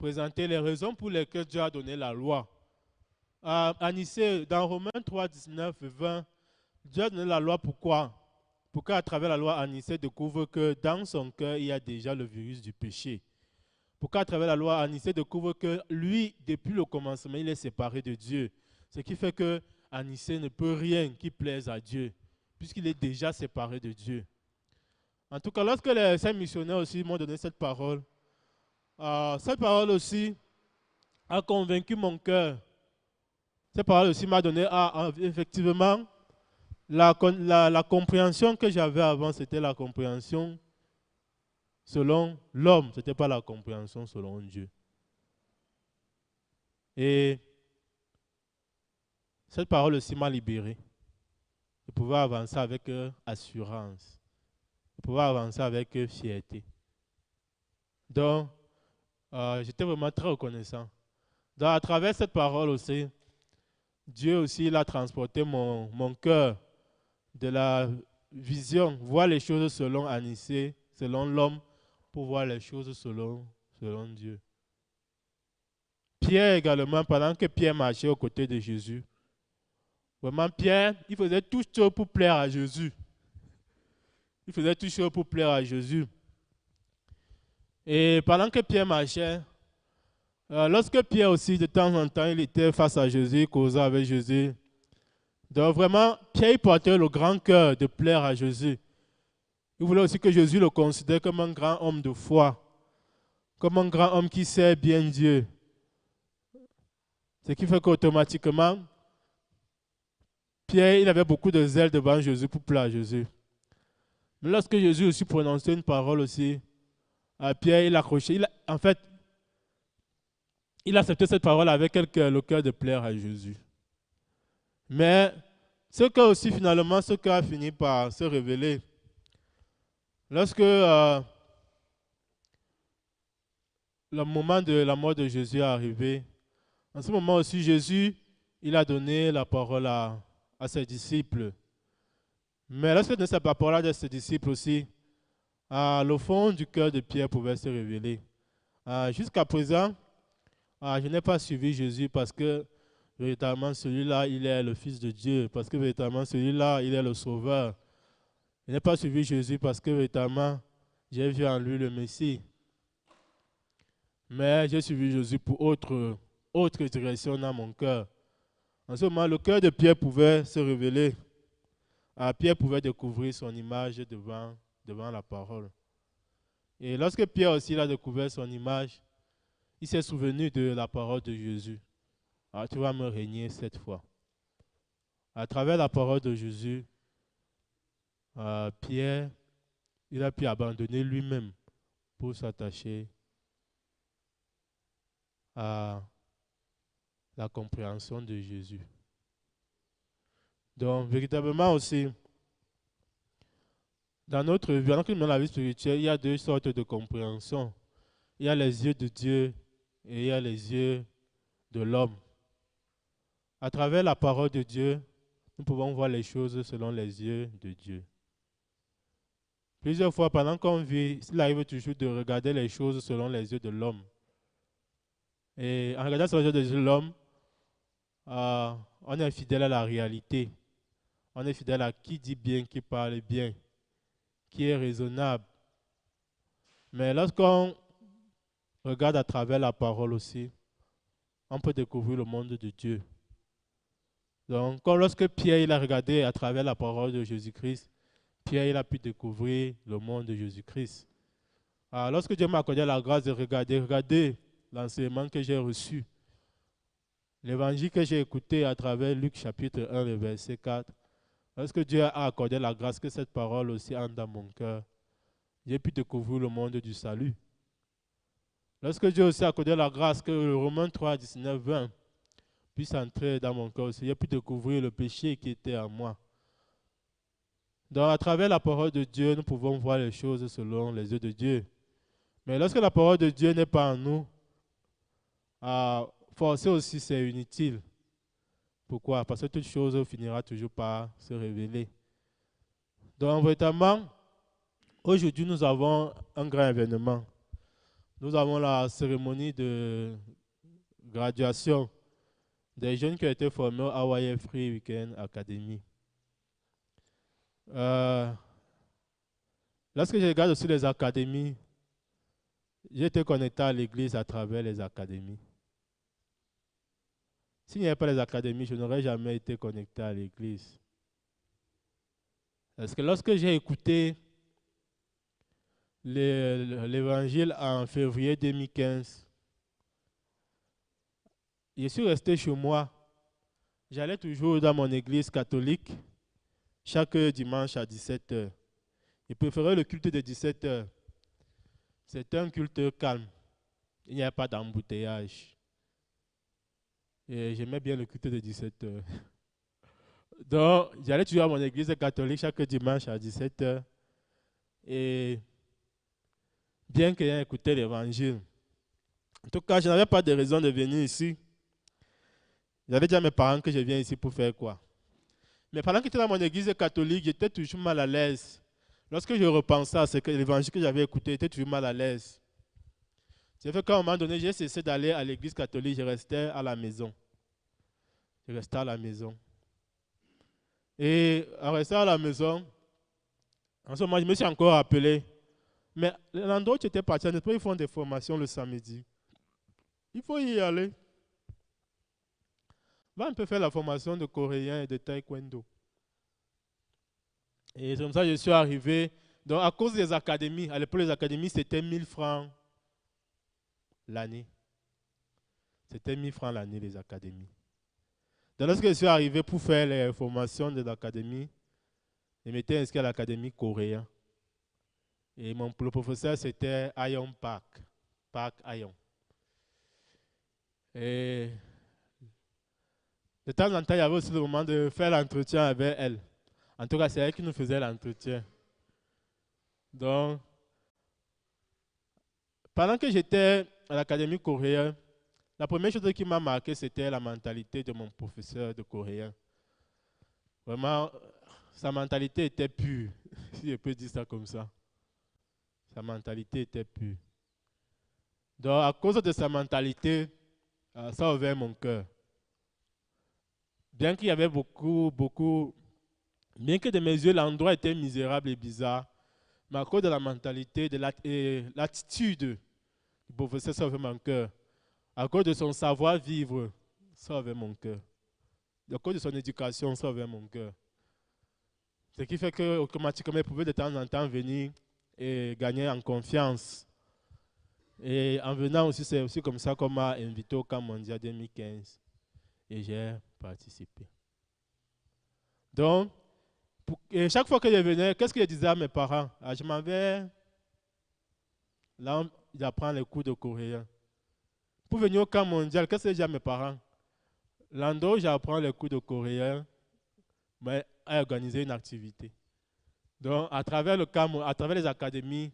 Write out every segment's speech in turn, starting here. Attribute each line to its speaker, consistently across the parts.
Speaker 1: présenter les raisons pour lesquelles Dieu a donné la loi. À Nicée, dans Romains 3, 19 et 20, Dieu a donné la loi pourquoi? Pourquoi à travers la loi, Nicée découvre que dans son cœur, il y a déjà le virus du péché. Pourquoi à travers la loi, Nicée découvre que lui, depuis le commencement, il est séparé de Dieu. Ce qui fait que Nicée ne peut rien qui plaise à Dieu, puisqu'il est déjà séparé de Dieu. En tout cas, lorsque les saints missionnaires aussi m'ont donné cette parole aussi a convaincu mon cœur. Cette parole aussi m'a donné, effectivement, la compréhension que j'avais avant, c'était la compréhension selon l'homme, ce n'était pas la compréhension selon Dieu. Et cette parole aussi m'a libéré. Je pouvais avancer avec assurance. Je pouvais avancer avec fierté. Donc, j'étais vraiment très reconnaissant. Donc, à travers cette parole aussi, Dieu aussi il a transporté mon cœur de la vision, voir les choses selon Anicée, selon l'homme, pour voir les choses selon Dieu. Pierre également, pendant que Pierre marchait aux côtés de Jésus, vraiment Pierre, il faisait tout chose pour plaire à Jésus. Il faisait tout chose pour plaire à Jésus. Et pendant que Pierre marchait, lorsque Pierre aussi, de temps en temps, il était face à Jésus, causant avec Jésus, donc vraiment, Pierre portait le grand cœur de plaire à Jésus. Il voulait aussi que Jésus le considère comme un grand homme de foi, comme un grand homme qui sait bien Dieu. Ce qui fait qu'automatiquement, Pierre, il avait beaucoup de zèle devant Jésus pour plaire à Jésus. Mais lorsque Jésus aussi prononçait une parole aussi, à Pierre, il accrochait. En fait, il acceptait cette parole avec le cœur de plaire à Jésus. Mais ce que aussi finalement, ce qui a fini par se révéler, lorsque le moment de la mort de Jésus est arrivé, en ce moment aussi, Jésus, il a donné la parole à ses disciples. Mais lorsqu'il a donné sa parole à ses disciples aussi, le fond du cœur de Pierre pouvait se révéler. Jusqu'à présent, je n'ai pas suivi Jésus parce que véritablement celui-là, il est le Fils de Dieu, parce que véritablement celui-là, il est le Sauveur. Je n'ai pas suivi Jésus parce que véritablement, j'ai vu en lui le Messie. Mais j'ai suivi Jésus pour autre direction dans mon cœur. En ce moment, le cœur de Pierre pouvait se révéler. Pierre pouvait découvrir son image devant la parole. Et lorsque Pierre aussi a découvert son image, il s'est souvenu de la parole de Jésus. Tu vas me régner cette fois. À travers la parole de Jésus, Pierre, il a pu abandonner lui-même pour s'attacher à la compréhension de Jésus. Donc, véritablement aussi, dans notre vie, dans la vie spirituelle, il y a deux sortes de compréhension. Il y a les yeux de Dieu et il y a les yeux de l'homme. À travers la parole de Dieu, nous pouvons voir les choses selon les yeux de Dieu. Plusieurs fois, pendant qu'on vit, il arrive toujours de regarder les choses selon les yeux de l'homme. Et en regardant selon les yeux de l'homme, on est fidèle à la réalité. On est fidèle à qui dit bien, qui parle bien, qui est raisonnable. Mais lorsqu'on regarde à travers la parole aussi, on peut découvrir le monde de Dieu. Donc, lorsque Pierre il a regardé à travers la parole de Jésus-Christ, Pierre il a pu découvrir le monde de Jésus-Christ. Lorsque Dieu m'a accordé la grâce de regarder l'enseignement que j'ai reçu, l'évangile que j'ai écouté à travers Luc chapitre 1, le verset 4, lorsque Dieu a accordé la grâce que cette parole aussi entre dans mon cœur, j'ai pu découvrir le monde du salut. Lorsque Dieu aussi a accordé la grâce que le Romains 3, 19, 20 puisse entrer dans mon cœur aussi, j'ai pu découvrir le péché qui était en moi. Donc, à travers la parole de Dieu, nous pouvons voir les choses selon les yeux de Dieu. Mais lorsque la parole de Dieu n'est pas en nous, forcer aussi c'est inutile. Pourquoi? Parce que toute chose finira toujours par se révéler. Donc, véritablement, aujourd'hui, nous avons un grand événement. nous avons la cérémonie de graduation des jeunes qui ont été formés à Hawaii Free Weekend Academy. Lorsque je regarde aussi les académies, j'ai été connecté à l'église à travers les académies. S'il n'y avait pas les académies, je n'aurais jamais été connecté à l'église. Parce que lorsque j'ai écouté l'évangile en février 2015, je suis resté chez moi. J'allais toujours dans mon église catholique chaque dimanche à 17h. Je préférais le culte de 17h. C'était un culte calme. Il n'y avait pas d'embouteillage. Et j'aimais bien le culte de 17h. Donc, j'allais toujours à mon église catholique chaque dimanche à 17h. Et bien que j'ai écouté l'évangile, en tout cas, je n'avais pas de raison de venir ici. J'avais dit à mes parents que je viens ici pour faire quoi. Mais pendant que j'étais dans mon église catholique, j'étais toujours mal à l'aise. Lorsque je repensais à l'évangile que j'avais écouté, j'étais toujours mal à l'aise. C'est fait qu'à un moment donné, j'ai cessé d'aller à l'église catholique, je restais à la maison. Je restais à la maison. Et en restant à la maison, en ce moment, je me suis encore appelé. Mais l'endroit où tu étais parti, ils font des formations le samedi. Il faut y aller. Va un peu faire la formation de coréen et de taekwondo. Et c'est comme ça que je suis arrivé. Donc, à cause des académies, à l'époque, les académies, c'était 1000 francs l'année. C'était 1000 francs l'année, les académies. Donc, lorsque je suis arrivé pour faire les formations de l'académie, je m'étais inscrit à l'académie coréenne. Et le professeur, c'était Ayon Park. Park Ayon. Et de temps en temps, il y avait aussi le moment de faire l'entretien avec elle. En tout cas, c'est elle qui nous faisait l'entretien. Donc, pendant que j'étais à l'académie coréenne, la première chose qui m'a marqué, c'était la mentalité de mon professeur de coréen. Vraiment, sa mentalité était pure, si je peux dire ça comme ça. Sa mentalité était pure. Donc, à cause de sa mentalité, ça a ouvert mon cœur. Bien qu'il y avait bien que de mes yeux, l'endroit était misérable et bizarre, mais à cause de la mentalité, de l'attitude du professeur, ça a ouvert mon cœur. À cause de son savoir-vivre, ça a ouvert mon cœur. À cause de son éducation, ça a ouvert mon cœur. Ce qui fait qu'automatiquement, il pouvait de temps en temps venir et gagner en confiance. Et en venant aussi, c'est aussi comme ça qu'on m'a invité au Camp Mondial 2015. Et j'ai participé. Donc, et chaque fois que je venais, qu'est-ce que je disais à mes parents? Je m'en vais, là, j'apprends les cours de coréen. Pour venir au Camp Mondial, qu'est-ce que je dis à mes parents? L'endroit où j'apprends les cours de coréen, mais à organiser une activité. Donc, à travers le camp, à travers les académies,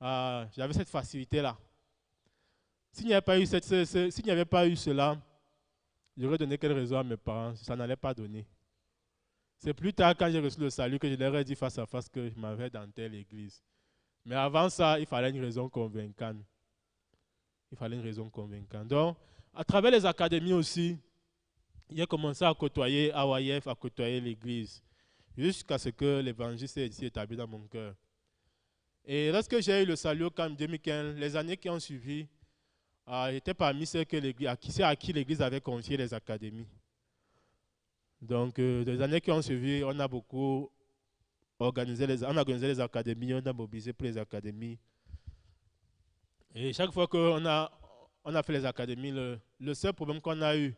Speaker 1: j'avais cette facilité-là. S'il n'y avait pas eu s'il n'y avait pas eu cela, j'aurais donné quelle raison à mes parents? Ça n'allait pas donner. C'est plus tard, quand j'ai reçu le salut, que je leur ai dit face à face que je m'avais dans telle église. Mais avant ça, il fallait une raison convaincante. Il fallait une raison convaincante. Donc, à travers les académies aussi, j'ai commencé à côtoyer AYF, à côtoyer l'église, jusqu'à ce que l'évangile s'est établi dans mon cœur. Et lorsque j'ai eu le salut au camp 2015, les années qui ont suivi, j'étais parmi ceux à qui l'église avait confié les académies. Donc, les années qui ont suivi, on a beaucoup organisé on a organisé les académies, on a mobilisé pour les académies. Et chaque fois qu'on a fait les académies, le seul problème qu'on a eu,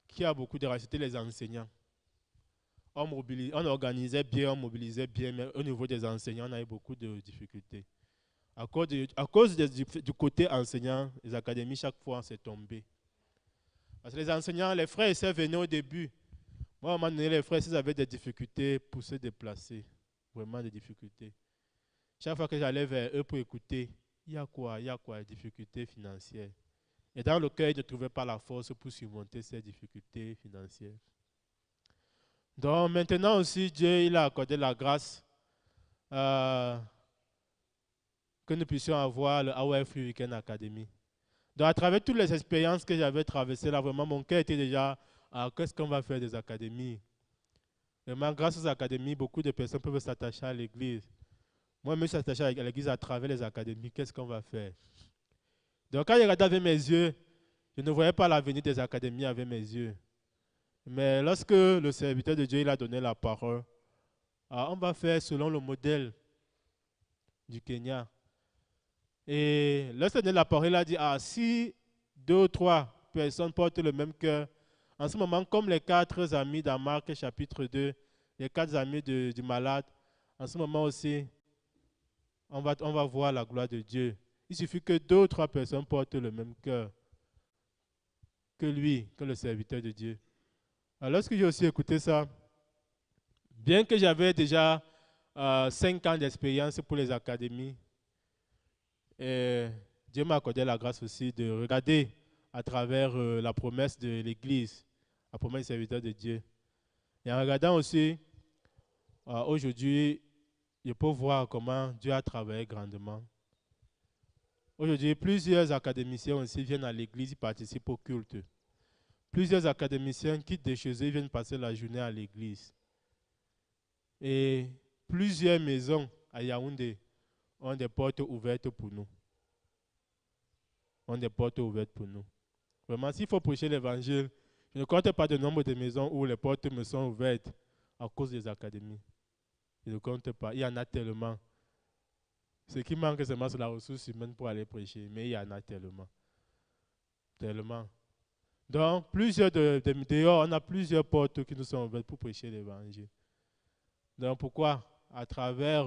Speaker 1: qui a beaucoup dérangé, c'était les enseignants. On organisait bien, on mobilisait bien, mais au niveau des enseignants, on a eu beaucoup de difficultés. À cause du côté enseignant, les académies, chaque fois, c'est tombé. Parce que les enseignants, les frères et sœurs venaient au début. Moi, à un moment donné, les frères et sœurs avaient des difficultés pour se déplacer. Vraiment des difficultés. Chaque fois que j'allais vers eux pour écouter, il y a quoi, des difficultés financières. Et dans le cœur, ils ne trouvaient pas la force pour surmonter ces difficultés financières. Donc maintenant aussi, Dieu il a accordé la grâce que nous puissions avoir le Hawaii Free Weekend Academy. Donc, à travers toutes les expériences que j'avais traversées, là, vraiment, mon cœur était déjà, qu'est-ce qu'on va faire des académies? Vraiment, grâce aux académies, beaucoup de personnes peuvent s'attacher à l'église. Moi, je me suis attaché à l'église à travers les académies. Qu'est-ce qu'on va faire? Donc, quand je regardais avec mes yeux, je ne voyais pas l'avenir des académies avec mes yeux. Mais lorsque le serviteur de Dieu il a donné la parole, on va faire selon le modèle du Kenya. Et lorsqu'il a donné la parole, il a dit, si 2 ou 3 personnes portent le même cœur, en ce moment, comme les 4 amis dans Marc chapitre 2, les 4 amis du malade, en ce moment aussi, on va voir la gloire de Dieu. Il suffit que 2 ou 3 personnes portent le même cœur que lui, que le serviteur de Dieu. Alors, lorsque j'ai aussi écouté ça, bien que j'avais déjà 5 ans d'expérience pour les académies, et Dieu m'a accordé la grâce aussi de regarder à travers la promesse de l'Église, la promesse du serviteur de Dieu. Et en regardant aussi, aujourd'hui, je peux voir comment Dieu a travaillé grandement. Aujourd'hui, plusieurs académiciens aussi viennent à l'église, ils participent au culte. Plusieurs académiciens quittent de chez eux, ils viennent passer la journée à l'église. Et plusieurs maisons à Yaoundé ont des portes ouvertes pour nous. Ont des portes ouvertes pour nous. Vraiment, s'il faut prêcher l'évangile, je ne compte pas le nombre de maisons où les portes me sont ouvertes à cause des académies. Je ne compte pas. Il y en a tellement. Ce qui manque seulement, c'est la ressource humaine pour aller prêcher. Mais il y en a tellement. Tellement. Donc, dehors, on a plusieurs portes qui nous sont ouvertes pour prêcher l'évangile. Donc, pourquoi? À travers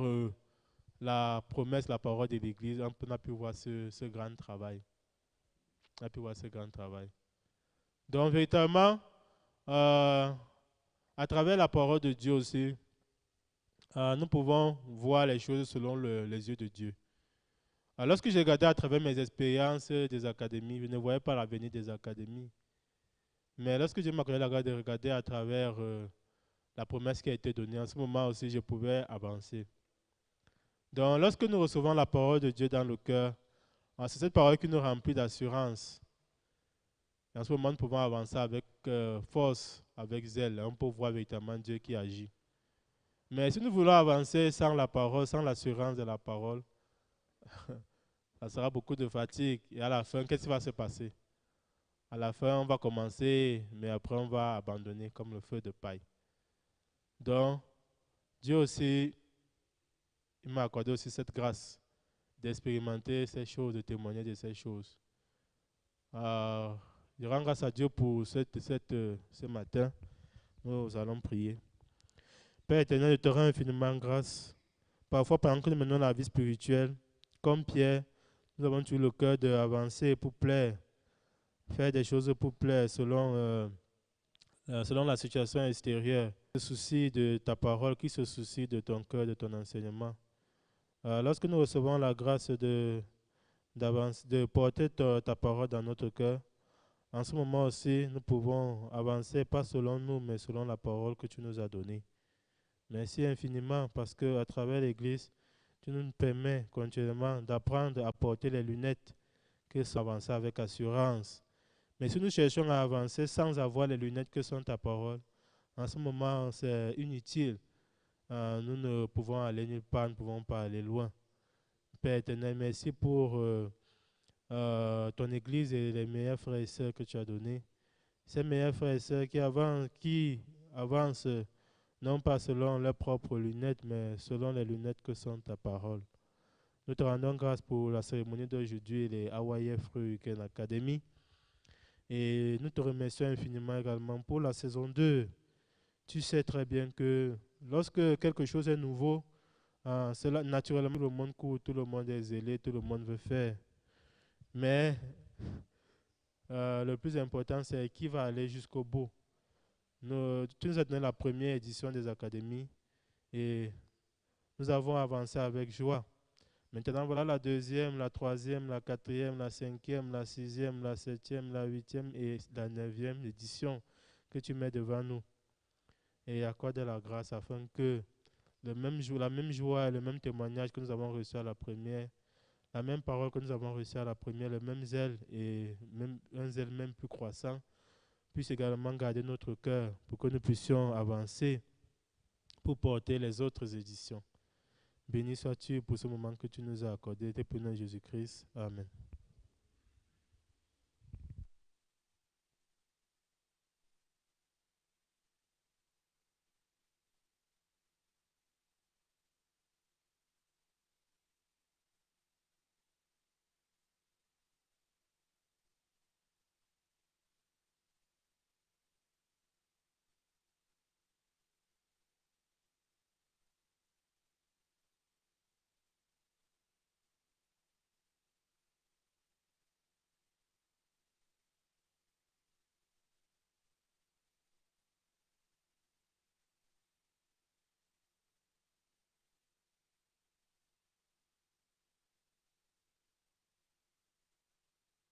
Speaker 1: la promesse, la parole de l'Église, on a pu voir ce grand travail. On a pu voir ce grand travail. Donc, véritablement, à travers la parole de Dieu aussi, nous pouvons voir les choses selon les yeux de Dieu. Alors, lorsque j'ai regardé à travers mes expériences des académies, je ne voyais pas l'avenir des académies. Mais lorsque j'ai m'accordé la grâce de regarder à travers la promesse qui a été donnée, en ce moment aussi, je pouvais avancer. Donc, lorsque nous recevons la parole de Dieu dans le cœur, c'est cette parole qui nous remplit d'assurance. Et en ce moment, nous pouvons avancer avec force, avec zèle. On peut voir véritablement Dieu qui agit. Mais si nous voulons avancer sans la parole, sans l'assurance de la parole, ça sera beaucoup de fatigue. Et à la fin, qu'est-ce qui va se passer? À la fin, on va commencer, mais après, on va abandonner comme le feu de paille. Donc, Dieu aussi, il m'a accordé aussi cette grâce d'expérimenter ces choses, de témoigner de ces choses. Je rends grâce à Dieu pour ce matin. Nous allons prier. Père éternel, je te rends infiniment grâce. Parfois, pendant que nous menons la vie spirituelle, comme Pierre, nous avons toujours le cœur d'avancer pour plaire, faire des choses pour plaire selon la situation extérieure. Qui se soucie de ta parole, qui se soucie de ton cœur, de ton enseignement. Lorsque nous recevons la grâce de porter ta parole dans notre cœur, en ce moment aussi, nous pouvons avancer, pas selon nous, mais selon la parole que tu nous as donnée. Merci infiniment parce qu'à travers l'Église, tu nous permets continuellement d'apprendre à porter les lunettes que sont avancer avec assurance. Mais si nous cherchons à avancer sans avoir les lunettes que sont ta parole, en ce moment, c'est inutile. Nous ne pouvons aller nulle part, nous ne pouvons pas aller loin. Père éternel, merci pour ton Église et les meilleurs frères et sœurs que tu as donnés. Ces meilleurs frères et sœurs qui avancent non pas selon leurs propres lunettes, mais selon les lunettes que sont ta parole. Nous te rendons grâce pour la cérémonie d'aujourd'hui, les Hawaii Free Weekend Academy. Et nous te remercions infiniment également pour la saison 2. Tu sais très bien que lorsque quelque chose est nouveau, cela, naturellement, tout le monde court, tout le monde est zélé, tout le monde veut faire. Mais le plus important, c'est qui va aller jusqu'au bout. Tu nous as donné la première édition des académies et nous avons avancé avec joie. Maintenant, voilà la deuxième, la troisième, la quatrième, la cinquième, la sixième, la septième, la huitième et la neuvième édition que tu mets devant nous. Et accorde la grâce afin que la même joie et le même témoignage que nous avons reçu à la première, la même parole que nous avons reçue à la première, le même zèle et même, un zèle même plus croissant, puisse également garder notre cœur pour que nous puissions avancer pour porter les autres éditions. Béni sois-tu pour ce moment que tu nous as accordé. Tes prénoms Jésus-Christ. Amen.